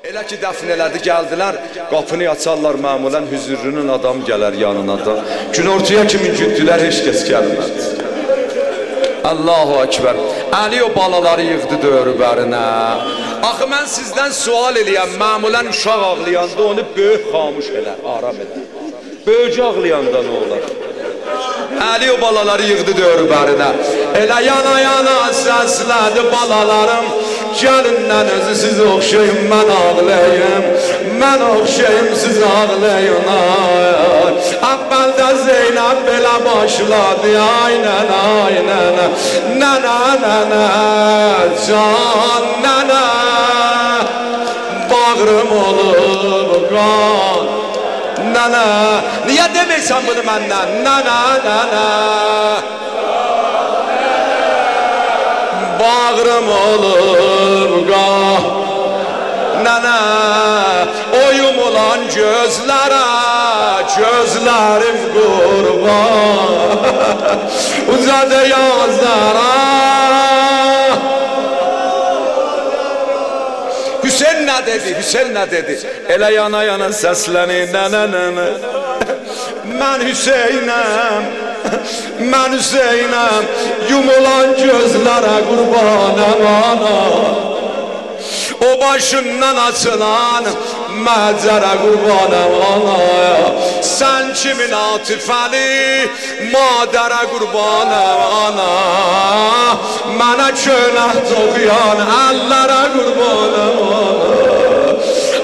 Elə ki dəfn elədi, gəldilər, qapını açarlar məmulən, hüzürünün adam gələr yanına da. Günortaya kimi güldülər, heç kəs gəlmədi. Allahu Ekber. Əli o balaları yığdı dörbərinə. Axı mən sizdən sual eləyəm, məmulən uşaq ağlayanda onu böyük xamuş elər, aram elər. Böyük ağlayanda nə olar? Əli o balaları yığdı dörbərinə. Elə yana yana səslədi balalarım. Gəlindən özü siz oxşayın, mən ağlayım. Mən oxşayım, siz ağlayın. Əvvəldə Zeynəb belə başladı. Ay nənə, ay nənə. Nənə, nənə, can nənə. Bağrım olub qan. Nənə, niyə deməysən bunu məndən? Nənə, nənə. Bağrım olub qan. Nənə, oyum olan gözlərə, gözlərim qurban. Uzadı yazlara. Hüseyin nə dedi, Hüseyin nə dedi? Elə yana yana səsləni, nənə, nənə. Mən Hüseyinəm, mən Hüseyinəm. Yumulan gözlərə qurbanım ana. O başından açılan məcərə qurbanım ana. Sən kimin atifəli madərə qurbanım ana. Mənə könah toxuyan əllərə qurbanım ana.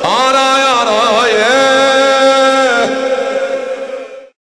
Aray, aray,